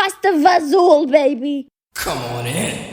Pasta Vazul, baby. Come on in.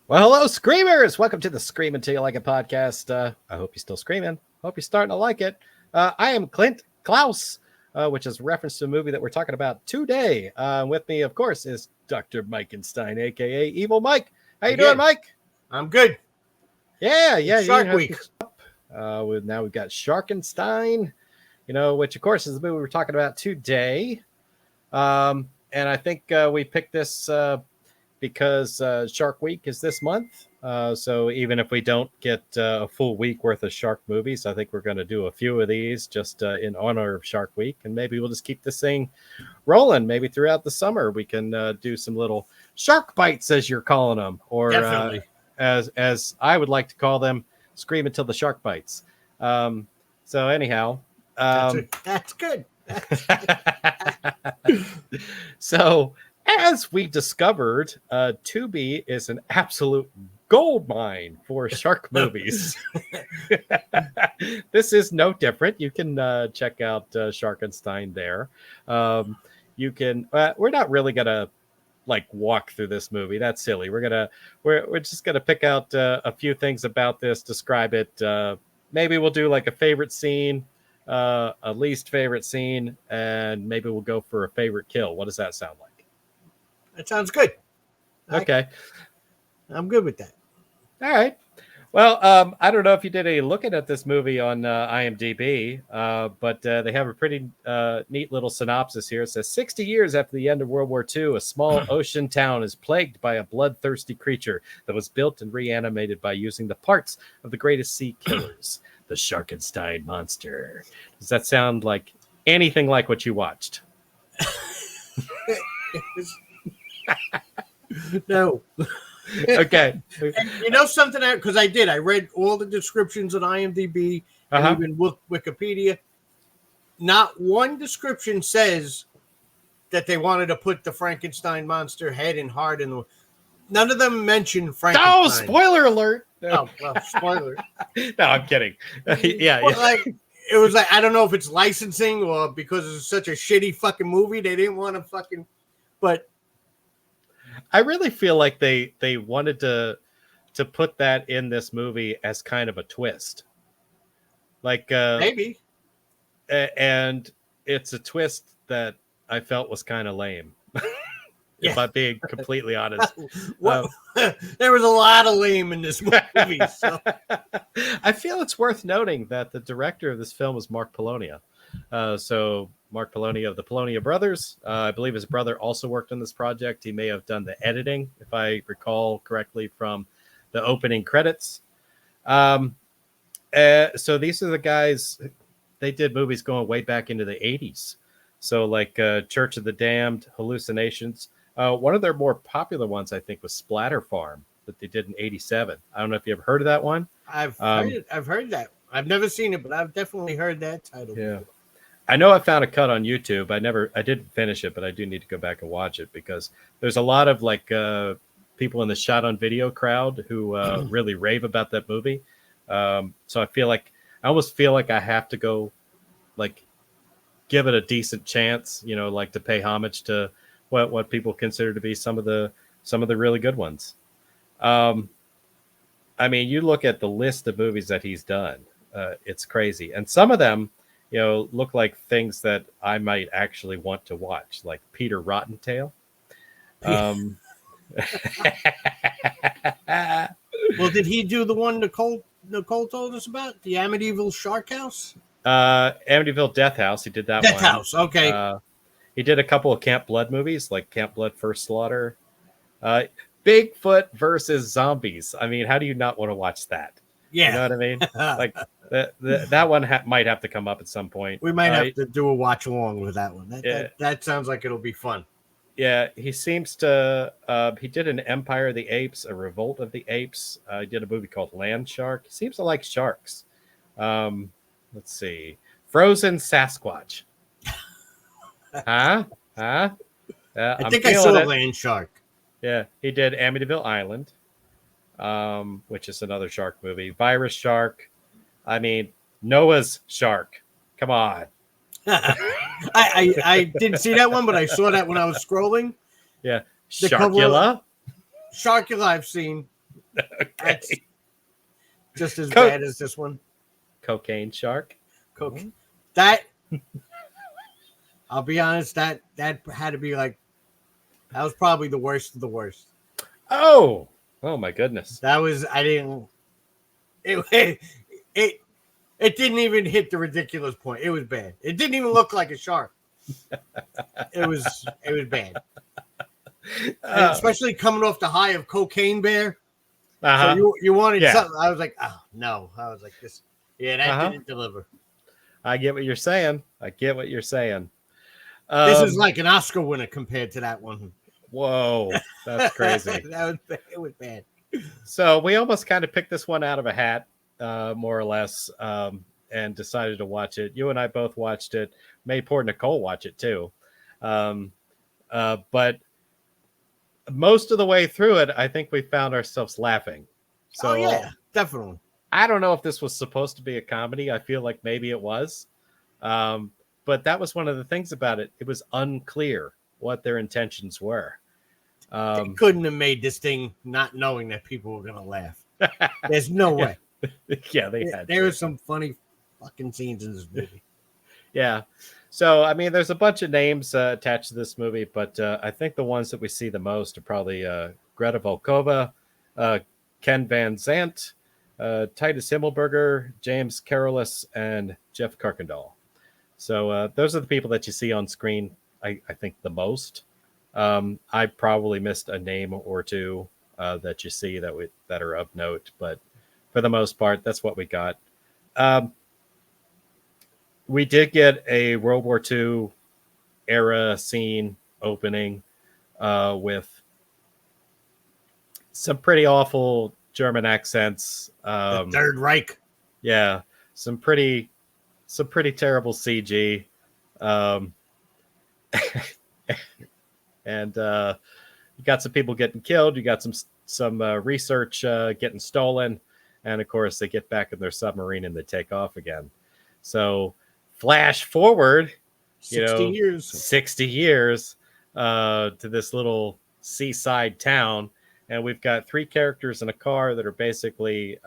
Well, hello, Screamers! Welcome to the Scream Until You Like It podcast. I hope you're still screaming. Hope you're starting to like it. I am Clint Klaus, which is a reference to a movie that we're talking about today. With me, of course, is Dr. Mike and Clint, a.k.a. Evil Mike. How you doing, Mike? I'm good. Yeah. Shark Week. Now we've got Sharkenstein, which, of course, is the movie we're talking about today. And I think we picked this because Shark Week is this month. So even if we don't get a full week worth of shark movies, I think we're going to do a few of these just in honor of Shark Week. And maybe we'll just keep this thing rolling. Maybe throughout the summer, we can do some little shark bites, as you're calling them. Or as I would like to call them, Scream Until the Shark Bites. So anyhow. That's good. So as we discovered, Tubi is an absolute gold mine for shark movies. This is no different. You can check out Sharkenstein there. You can. We're not really gonna walk through this movie. That's silly. We're just gonna pick out a few things about this, describe it. Maybe we'll do a favorite scene, a least favorite scene, and maybe we'll go for a favorite kill. What does that sound like? That sounds good. Okay. I'm good with that. All right. Well, I don't know if you did any looking at this movie on IMDb, but they have a pretty neat little synopsis here. It says, 60 years after the end of World War II, a small ocean town is plagued by a bloodthirsty creature that was built and reanimated by using the parts of the greatest sea killers, the Sharkenstein monster. Does that sound like anything like what you watched? No. Okay. And you know something? Because I read all the descriptions on IMDb and even Wikipedia. Not one description says that they wanted to put the Frankenstein monster head and heart in the. None of them mention Frankenstein. Oh, spoiler alert! Oh, well, spoiler. No, I'm kidding. Yeah. It was I don't know if it's licensing or because it's such a shitty fucking movie, they didn't want to fucking. But I really feel like they wanted to put that in this movie as kind of a twist. Maybe. And it's a twist that I felt was kind of lame. If I'm being completely honest. There was a lot of lame in this movie. So. I feel it's worth noting that the director of this film was Mark Polonia. So Mark Polonia of the Polonia Brothers. I believe his brother also worked on this project. He may have done the editing, if I recall correctly, from the opening credits. So these are the guys, they did movies going way back into the 80s. So Church of the Damned, Hallucinations. One of their more popular ones, I think, was Splatter Farm that they did in 87. I don't know if you ever heard of that one. I've heard that. I've never seen it, but I've definitely heard that title. Yeah. I know I found a cut on YouTube. I didn't finish it, but I do need to go back and watch it because there's a lot of people in the shot on video crowd who really rave about that movie. So I almost feel like I have to go give it a decent chance, to pay homage to what people consider to be some of the really good ones. I mean, you look at the list of movies that he's done, it's crazy. And some of them, look like things that I might actually want to watch, like Peter Rottentail. Well, did he do the one Nicole told us about? The Amityville Shark House? Amityville Death House. He did that one. Death House, okay. He did a couple of Camp Blood movies, like Camp Blood First Slaughter. Bigfoot versus zombies. I mean, how do you not want to watch that? Yeah. You know what I mean? Like that one might have to come up at some point. We might have to do a watch along with that one. That sounds like it'll be fun. Yeah, he seems to. He did an Empire of the Apes, a Revolt of the Apes. He did a movie called Land Shark. He seems to like sharks. Let's see, Frozen Sasquatch. Huh? I think I saw Land Shark. Yeah, he did Amityville Island, which is another shark movie. Virus Shark. I mean, Noah's Shark. Come on. I didn't see that one, but I saw that when I was scrolling. Yeah. Sharkula. Sharkula I've seen. Okay. That's just as bad as this one. Cocaine Shark. That, I'll be honest, that had to be like, that was probably the worst of the worst. Oh my goodness. That was, it didn't even hit the ridiculous point. It was bad. It didn't even look like a shark. It was bad. And especially coming off the high of Cocaine Bear. So you wanted something. I was like, oh no. I was like, this. Yeah, that didn't deliver. I get what you're saying. This is like an Oscar winner compared to that one. Whoa, that's crazy. It was bad. So we almost kind of picked this one out of a hat, more or less, and decided to watch it. You and I both watched it. Made poor Nicole watch it too. But most of the way through it, I think we found ourselves laughing. So yeah, definitely. I don't know if this was supposed to be a comedy. I feel like maybe it was. But that was one of the things about it. It was unclear what their intentions were. They couldn't have made this thing not knowing that people were going to laugh. There's no way. Yeah, they had. There were some funny fucking scenes in this movie. Yeah. So, I mean, there's a bunch of names attached to this movie, but I think the ones that we see the most are probably Greta Volkova, Ken Van Zandt, Titus Himmelberger, James Carolus, and Jeff Kirkendall. So those are the people that you see on screen, I think, the most. I probably missed a name or two that you see that are of note, but for the most part, that's what we got. We did get a World War II era scene opening with some pretty awful German accents. The Third Reich. Yeah, some pretty terrible CG. And you got some people getting killed. You got some research getting stolen. And of course, they get back in their submarine and they take off again. So flash forward, 60 years to this little seaside town. And we've got 3 characters in a car that are basically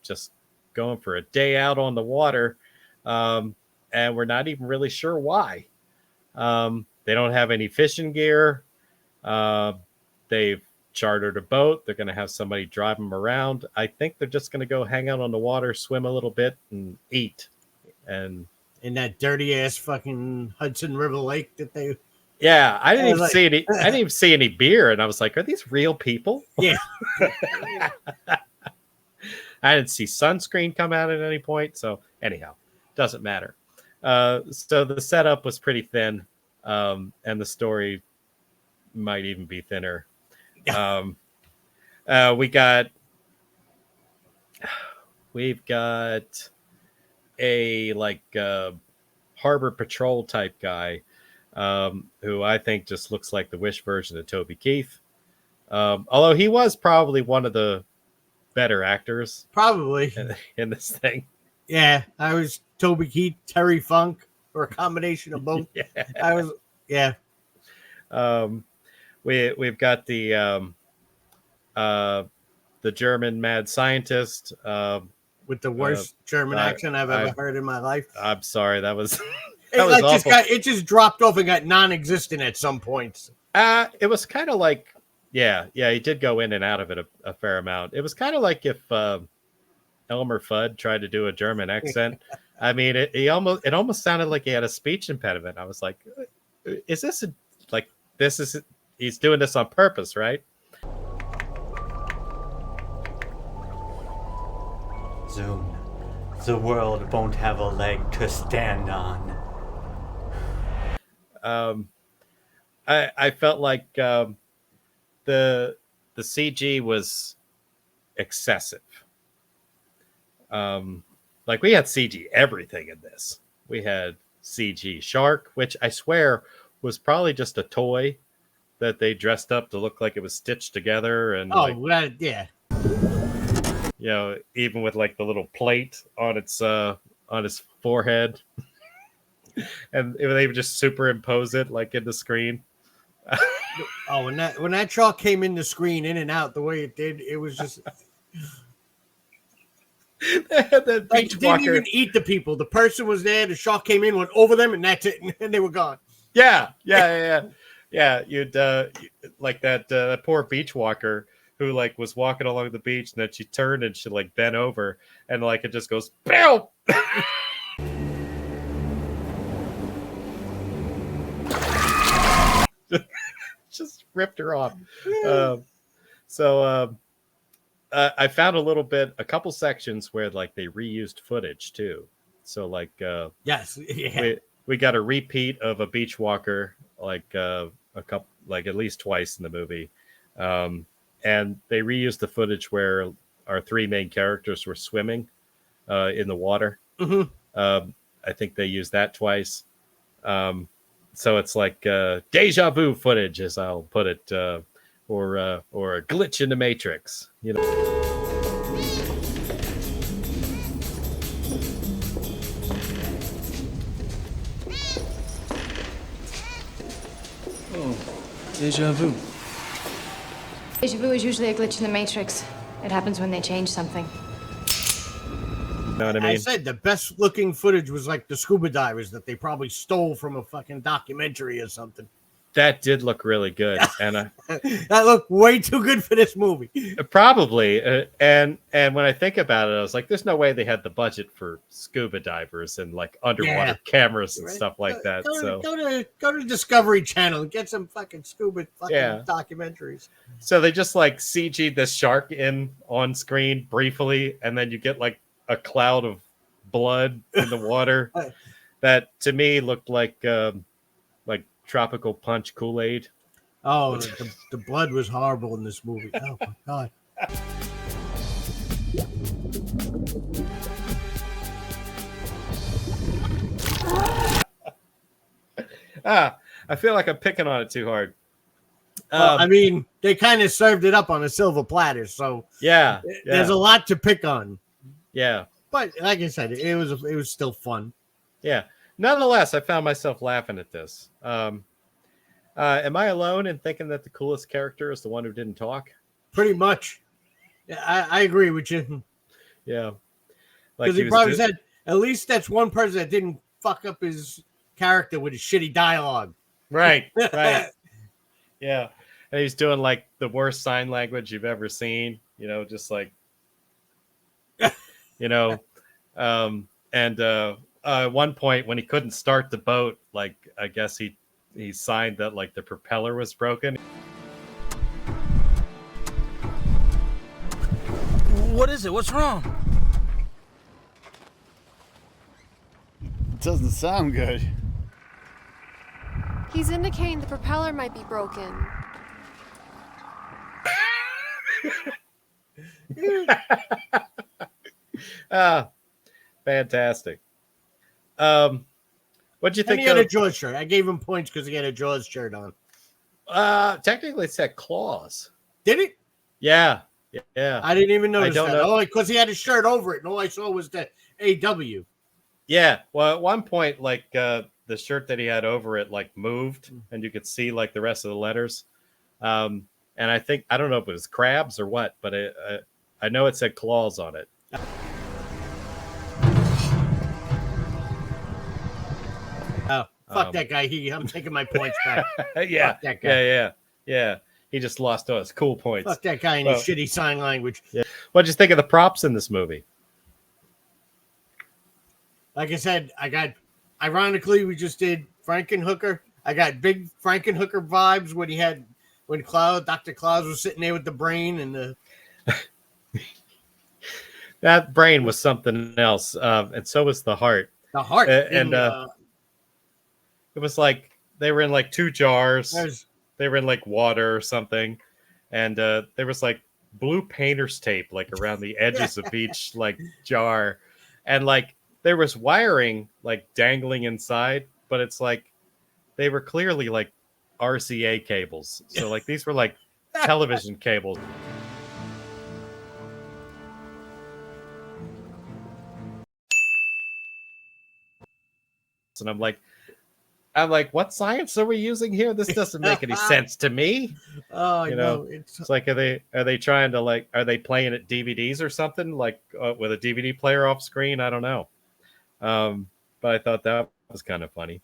just going for a day out on the water. And we're not even really sure why. They don't have any fishing gear. They've chartered a boat. They're going to have somebody drive them around. I think they're just going to go hang out on the water, swim a little bit, and eat. And in that dirty ass fucking Hudson River Lake that they. Yeah, I didn't even see any. I didn't even see any beer, and I was like, "Are these real people?" Yeah. I didn't see sunscreen come out at any point. So anyhow, doesn't matter. So the setup was pretty thin, and the story might even be thinner. We've got a harbor patrol type guy who I think just looks like the Wish version of Toby Keith. Although he was probably one of the better actors probably in this thing. Yeah, I was Toby Keith, Terry Funk, or a combination of both. We've got the German mad scientist with the worst German accent I've ever heard in my life. I'm sorry, that was awful. It just dropped off and got non-existent at some points. It was kind of like, yeah, he did go in and out of it a fair amount. It was kind of like if Elmer Fudd tried to do a German accent. I mean, it almost sounded like he had a speech impediment. I was like, is this he's doing this on purpose, right? Soon, the world won't have a leg to stand on. I felt like the CG was excessive. Like we had CG everything in this. We had CG shark, which I swear was probably just a toy that they dressed up to look like it was stitched together, and yeah, you know, even with like the little plate on his forehead, and they would just superimpose it like in the screen. when that shark came in the screen in and out the way it did, it was just That like it didn't even eat the people. The person was there, the shark came in, went over them, and that's it, and they were gone. Yeah. You'd like that poor beach walker who like was walking along the beach, and then she turned and she like bent over, and like it just goes pow. Just ripped her off. I found a couple sections where like they reused footage too. So like Yes, yeah. We got a repeat of a beach walker like a couple, like at least twice in the movie, and they reused the footage where our three main characters were swimming in the water. Mm-hmm. I think they used that twice. So it's like deja vu footage, as I'll put it, or a glitch in the Matrix, you know. Oh, deja vu. Deja vu is usually a glitch in the Matrix. It happens when they change something. You know what I mean? I said the best looking footage was like the scuba divers that they probably stole from a fucking documentary or something. That did look really good, and that looked way too good for this movie. Probably, and when I think about it, I was like, "There's no way they had the budget for scuba divers and like underwater cameras and stuff like that." Go to Discovery Channel and get some fucking scuba documentaries. So they just like CG'd this shark in on screen briefly, and then you get like a cloud of blood in the water that to me looked like tropical punch Kool-Aid. Oh, the blood was horrible in this movie. Oh my god. I feel like I'm picking on it too hard. I mean, they kind of served it up on a silver platter, so there's a lot to pick on. Yeah, but like I said, it was still fun. Yeah. Nonetheless, I found myself laughing at this. Am I alone in thinking that the coolest character is the one who didn't talk? Pretty much. Yeah, I agree with you. Yeah. Because he probably said, at least that's one person that didn't fuck up his character with his shitty dialogue. Right. Yeah. And he's doing like the worst sign language you've ever seen, you know, just like, you know, at one point when he couldn't start the boat, like, I guess he signed that like the propeller was broken. What is it? What's wrong? It doesn't sound good. He's indicating the propeller might be broken. Fantastic. What'd you think? He had a Jaws shirt. I gave him points because he had a Jaws shirt on. Technically, it said claws. Did it? Yeah. I didn't even notice that. Oh, because he had his shirt over it, and all I saw was the AW. Yeah. Well, at one point, like the shirt that he had over it, like moved, and you could see like the rest of the letters. And I don't know if it was crabs or what, but I know it said claws on it. Oh, fuck that guy. I'm taking my points back. Yeah. Fuck that guy. Yeah. He just lost us. Cool points. Fuck that guy in his shitty sign language. Yeah. What'd you think of the props in this movie? Like I said, ironically, we just did Frankenhooker. I got big Frankenhooker vibes when Dr. Claus was sitting there with the brain and the... That brain was something else, and so was the heart. The heart. And it was like they were in like 2 jars. They were in like water or something, and there was like blue painter's tape like around the edges of each like jar, and like there was wiring like dangling inside, but it's like they were clearly like RCA cables. So like these were like television cables. And I'm like, what science are we using here? This doesn't make any sense to me. Oh, you know, it's like, are they trying to like, are they playing at DVDs or something like with a DVD player off screen? I don't know. But I thought that was kind of funny.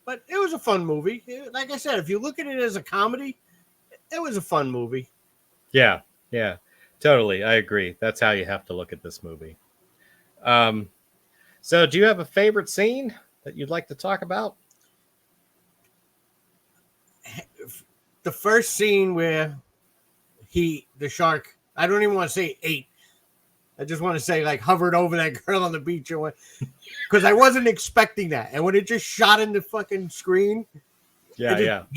But it was a fun movie. Like I said, if you look at it as a comedy, it was a fun movie. Yeah, totally. I agree. That's how you have to look at this movie. So do you have a favorite scene that you'd like to talk about? The first scene where the shark, I don't even want to say ate. I just want to say like hovered over that girl on the beach or what, because I wasn't expecting that. And when it just shot in the fucking screen, I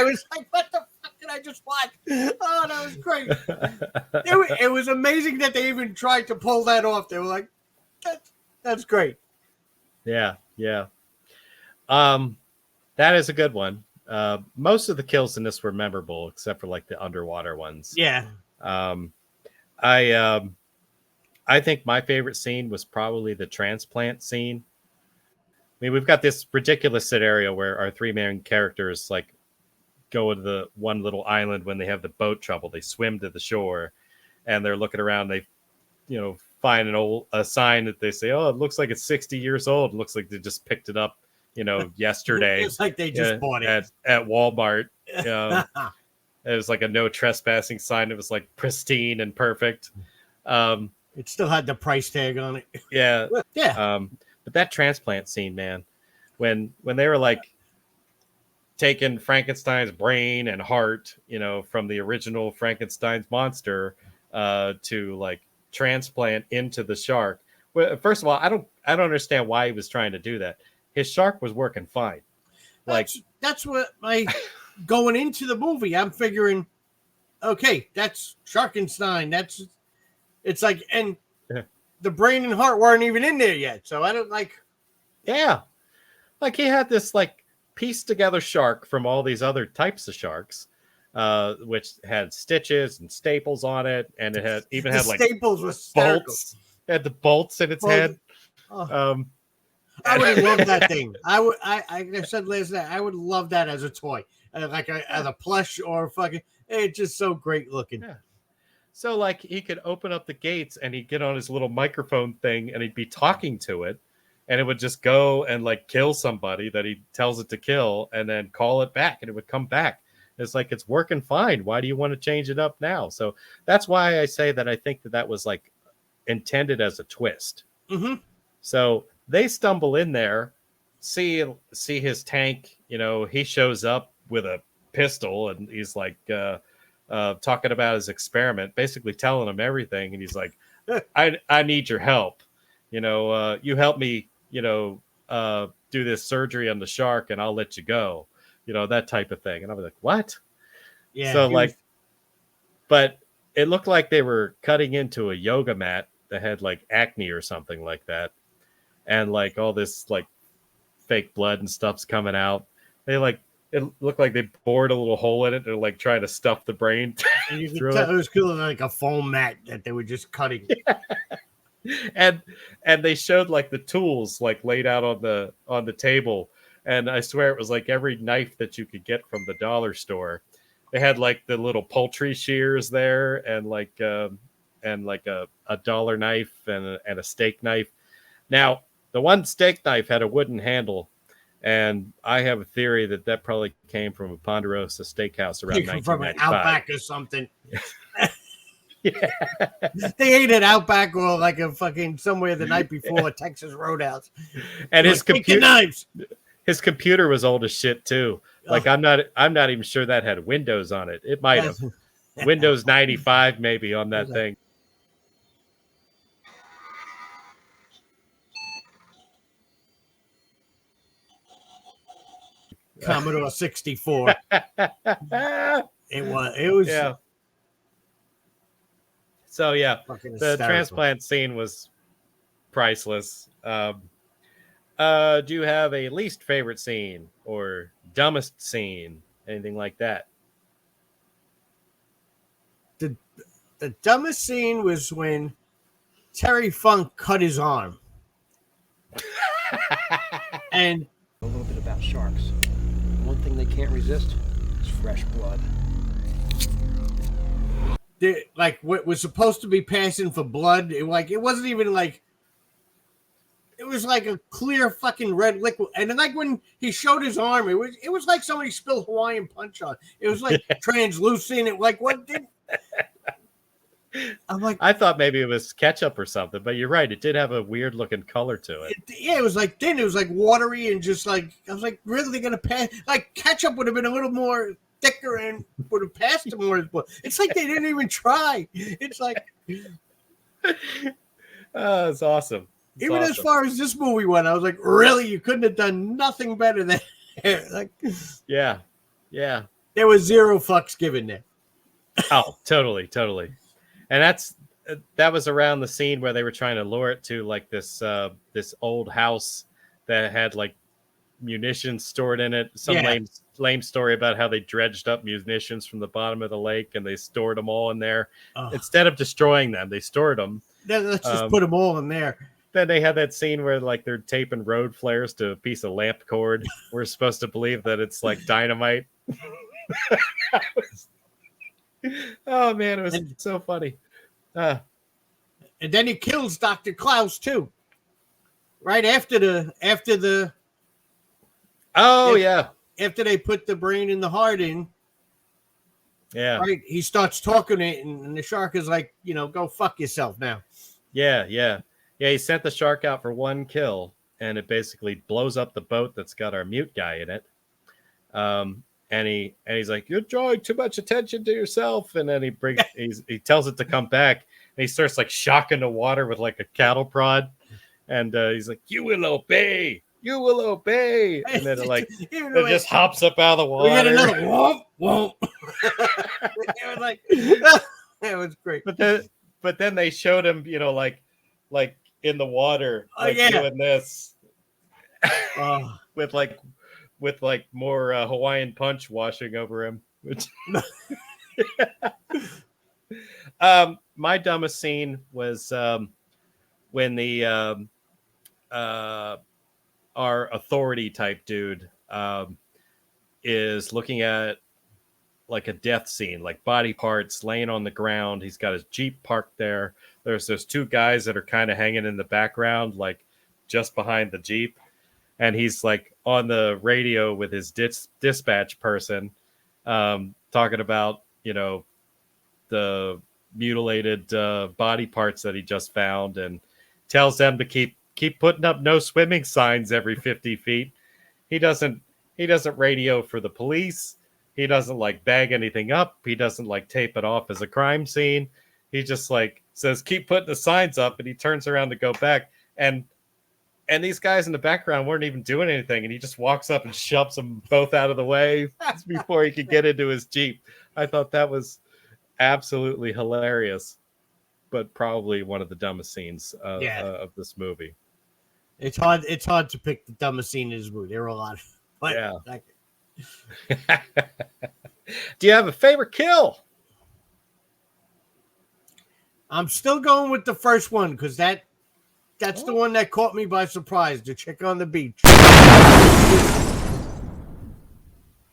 was like, what the fuck did I just watch? Oh, that was great. It was amazing that they even tried to pull that off. They were like, that's great. Yeah. That is a good one. Most of the kills in this were memorable, except for like the underwater ones. Yeah. I think my favorite scene was probably the transplant scene. I mean, we've got this ridiculous scenario where our 3 main characters like go to the one little island when they have the boat trouble. They swim to the shore and they're looking around. They, find a sign that they say, oh, it looks like it's 60 years old. It looks like they just picked it up, yesterday. It's like they just bought it at Walmart. It was like a no trespassing sign. It was like pristine and perfect. It still had the price tag on it. Yeah. Yeah. But that transplant scene, man, when they were like taking Frankenstein's brain and heart, from the original Frankenstein's monster to like transplant into the shark. Well, first of all, I don't understand why he was trying to do that. His shark was working fine. Like that's what going into the movie, I'm figuring, okay, that's Sharkenstein. It's like, and the brain and heart weren't even in there yet. So I don't like. Yeah. Like he had this like pieced together shark from all these other types of sharks, which had stitches and staples on it. And it had like staples with bolts. It had the bolts in its head. Oh. I would have loved that thing. I said last night, I would love that as a toy, as a plush or fucking. It's just so great looking. Yeah. So like he could open up the gates and he'd get on his little microphone thing and he'd be talking to it, and it would just go and like kill somebody that he tells it to kill, and then call it back and it would come back. It's like it's working fine. Why do you want to change it up now? So that's why I say that I think that was like intended as a twist. Mm-hmm. So they stumble in there, see his tank. He shows up with a pistol and he's like talking about his experiment, basically telling him everything. And he's like, I need your help. You help me, do this surgery on the shark and I'll let you go. That type of thing. And I was like, what? Yeah. So but it looked like they were cutting into a yoga mat that had like acne or something like that. And like all this like fake blood and stuff's coming out. It looked like they bored a little hole in it. They're like trying to stuff the brain. And you could tell it was cool, like a foam mat that they were just cutting. Yeah. And they showed like the tools like laid out on the table. And I swear it was like every knife that you could get from the dollar store. They had like the little poultry shears there and like a dollar knife and a steak knife. Now, the one steak knife had a wooden handle, and I have a theory that probably came from a Ponderosa steakhouse around 1995. From an Outback or something. Yeah. They ate at Outback or like a fucking somewhere the night before a Texas Roadhouse. And his computer knives. His computer was old as shit too. Like I'm not even sure that had Windows on it. It might have. Windows 95 maybe on that thing. Commodore 64. It was. Yeah. So yeah, fucking the hysterical. transplant scene was priceless. Do you have a least favorite scene or dumbest scene? Anything like that? The dumbest scene was when Terry Funk cut his arm. And A little bit about sharks. One thing they can't resist is fresh blood. what was supposed to be passing for blood, it wasn't even like, it was like a clear fucking red liquid. And then like when he showed his arm, it was like somebody spilled Hawaiian punch on. It was like translucent. It like what did I'm like, I thought maybe it was ketchup or something, but you're right. It did have a weird looking color to it. it was like thin. It was like watery and just like, I was like, really gonna pass? Like ketchup would have been a little more thicker and would have passed him more. It's like they didn't even try. It's like, It's awesome. It's even awesome. as far as this movie went, I was like, really, you couldn't have done nothing better than like. Yeah. There was zero fucks given there. Oh, totally. And that was around the scene where they were trying to lure it to like this old house that had like munitions stored in it. Some lame story about how they dredged up munitions from the bottom of the lake and they stored them all in there. Instead of destroying them, they stored them. Let's just put them all in there. Then they had that scene where like they're taping road flares to a piece of lamp cord. We're supposed to believe that it's like dynamite. Oh man, it was so funny. And then he kills Dr. Klaus too. Right after the after they put the brain and the heart in. Yeah. Right. He starts talking it, and the shark is like, go fuck yourself now. Yeah. He sent the shark out for one kill, and it basically blows up the boat that's got our mute guy in it. And he's like, "You're drawing too much attention to yourself." And then he tells it to come back, and he starts like shocking the water with like a cattle prod, and he's like, "You will obey." And then it just hops up out of the water. We had another whoop. It was like, that was great. But then they showed him, like in the water, doing this, with more Hawaiian punch washing over him. Which my dumbest scene was when the our authority type dude is looking at like a death scene, like body parts laying on the ground. He's got his Jeep parked there. There's those two guys that are kind of hanging in the background, like just behind the Jeep. And he's like on the radio with his dispatch person talking about, the mutilated body parts that he just found, and tells them to keep putting up no swimming signs every 50 feet. He doesn't radio for the police. He doesn't like bag anything up. He doesn't like tape it off as a crime scene. He just like says, keep putting the signs up, and he turns around to go back. And these guys in the background weren't even doing anything. And he just walks up and shoves them both out of the way before he could get into his Jeep. I thought that was absolutely hilarious, but probably one of the dumbest scenes of this movie. It's hard to pick the dumbest scene in this movie. There were a lot of, but yeah. Do you have a favorite kill? I'm still going with the first one because that's the one that caught me by surprise. The chick on the beach.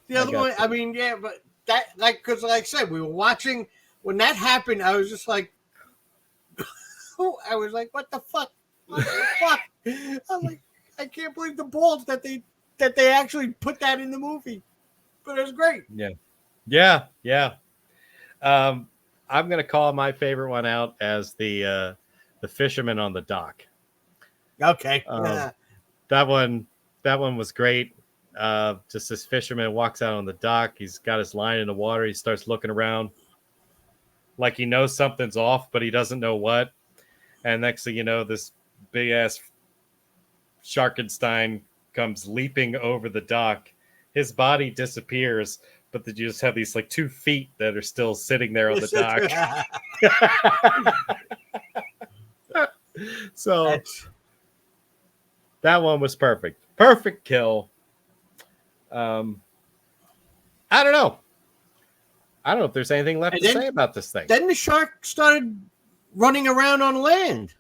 The other one, I mean, yeah, but that because like I said, we were watching when that happened. I was just like, I was like, what the fuck? What the fuck? I'm like, I can't believe the balls that they actually put that in the movie. But it was great. Yeah. I'm gonna call my favorite one out as the fisherman on the dock. Okay. That one was great. Just this fisherman walks out on the dock. He's got his line in the water. He starts looking around. like he knows something's off, but he doesn't know what. And next thing you know, this big ass Sharkenstein comes leaping over the dock. His body disappears, but then you just have these like 2 feet that are still sitting there on the dock. So that one was perfect. Perfect kill. I don't know. I don't know if there's anything left to say about this thing. Then the shark started running around on land.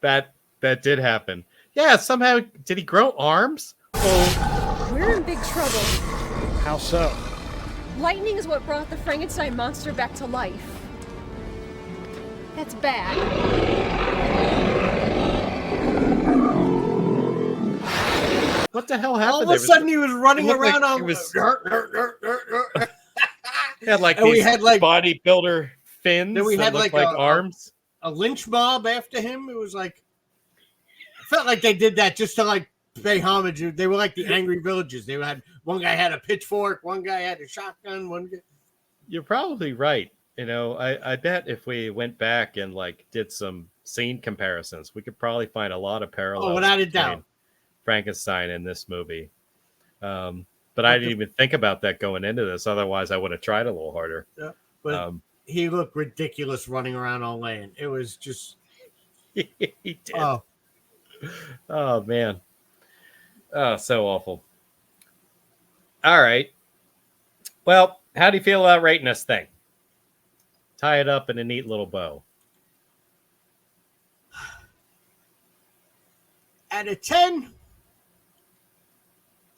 That did happen. Yeah, somehow did he grow arms? Oh, We're in big trouble. How so? Lightning is what brought the Frankenstein monster back to life. That's bad. what the hell happened? All of a sudden, he was running around like on. it was. Had like and these we had like bodybuilder fins. Then we had like arms. A lynch mob after him. It was like felt like they did that just to like pay homage. They were like the angry villagers. They had one guy had a pitchfork, one guy had a shotgun, one guy. You're probably right. You know, I bet if we went back and like did some scene comparisons, we could probably find a lot of parallels. Oh, without a doubt. Frankenstein in this movie. But I didn't even think about that going into this. Otherwise, I would have tried a little harder. Yeah, but he looked ridiculous running around on land. It was just he did. Oh man. Oh, so awful. All right. Well, how do you feel about rating this thing? Tie it up in a neat little bow. Out of 10,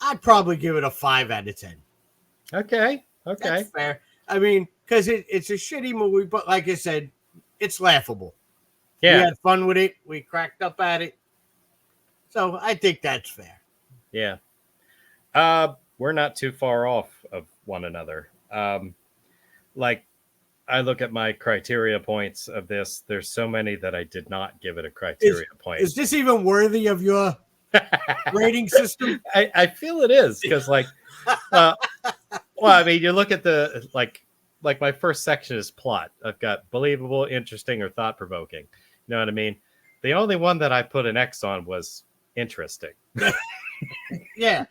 I'd probably give it a 5 out of 10. Okay. That's fair. I mean, because it's a shitty movie, but like I said, it's laughable. Yeah. We had fun with it. We cracked up at it. So I think that's fair. Yeah. We're not too far off of one another. Like, I look at my criteria points of this. There's so many that I did not give it a criteria point. Is this even worthy of your rating system? I feel it is because, like, well, I mean, you look at the like my first section is plot. I've got believable, interesting, or thought provoking. You know what I mean? The only one that I put an X on was interesting. Yeah.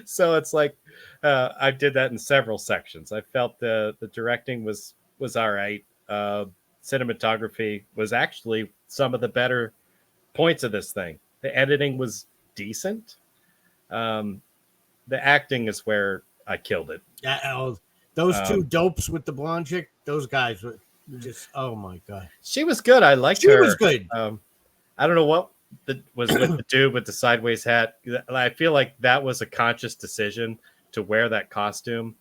So it's like I did that in several sections. I felt the directing was all right. Cinematography was actually some of the better points of this thing. The editing was decent. The acting is where I killed it. Those two dopes with the blonde chick, those guys were just, oh my God. She was good. I liked her. She was good. I don't know what was with the dude with the sideways hat. I feel like that was a conscious decision to wear that costume.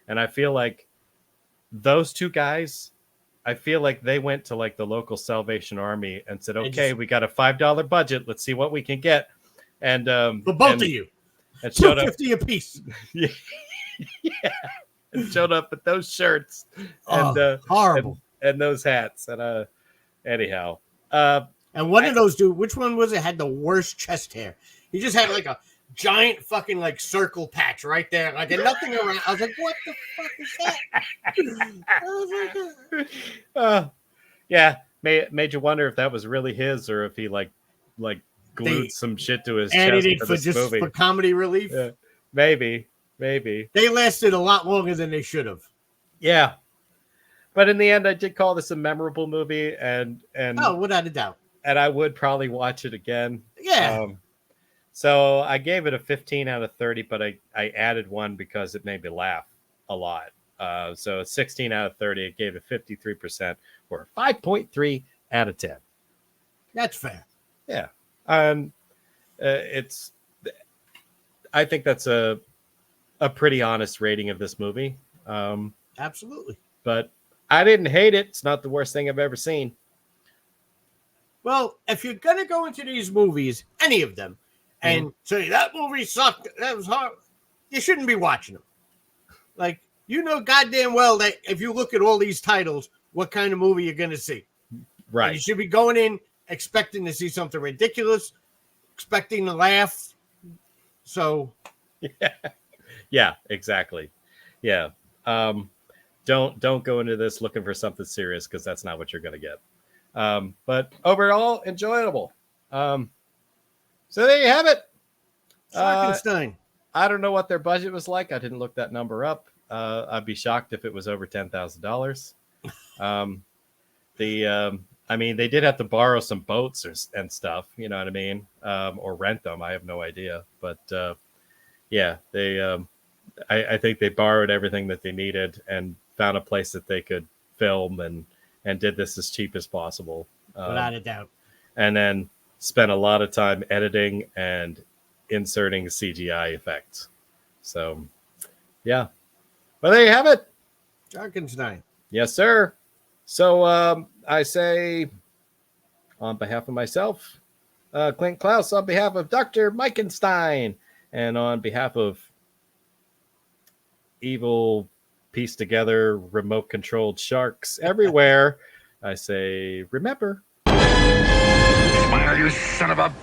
And I feel like those two guys, I feel like they went to like the local Salvation Army and said, okay, we got a $5 budget. Let's see what we can get. And for both of you. And showed up $2.50 a piece. Yeah. And showed up with those shirts and horrible. And those hats. And anyhow. And one of those dude, which one was it? Had the worst chest hair. He just had like a giant fucking like circle patch right there, like nothing around. I was like, what the fuck is that? Yeah, made you wonder if that was really his or if he like glued some shit to his added chest it for just movie. For comedy relief. Yeah, maybe they lasted a lot longer than they should have. Yeah, but in the end, I did call this a memorable movie, and oh, without a doubt. And I would probably watch it again. Yeah. So I gave it a 15 out of 30, but I added one because it made me laugh a lot. So 16 out of 30, it gave it 53% or 5.3 out of 10. That's fair. Yeah. It's, I think that's a pretty honest rating of this movie. Absolutely. But I didn't hate it. It's not the worst thing I've ever seen. Well, if you're going to go into these movies, any of them, and say that movie sucked, that was hard, you shouldn't be watching them. Like, you know goddamn well that if you look at all these titles, what kind of movie you're going to see. Right. And you should be going in expecting to see something ridiculous, expecting to laugh. So. Yeah, exactly. Yeah. don't go into this looking for something serious, because that's not what you're going to get. But overall, enjoyable. So there you have it. Sharkenstein. I don't know what their budget was like. I didn't look that number up. I'd be shocked if it was over $10,000. I mean, they did have to borrow some boats and stuff, you know what I mean? Or rent them. I have no idea. But yeah, I think they borrowed everything that they needed and found a place that they could film and did this as cheap as possible. Without a doubt. And then spent a lot of time editing and inserting CGI effects. So, yeah. Well, there you have it. Sharkenstein. Yes, sir. So I say, on behalf of myself, Clint Klaus, on behalf of Dr. Mike and Stein, and on behalf of evil, pieced together, remote controlled sharks everywhere, I say, remember. Smile, you son of a...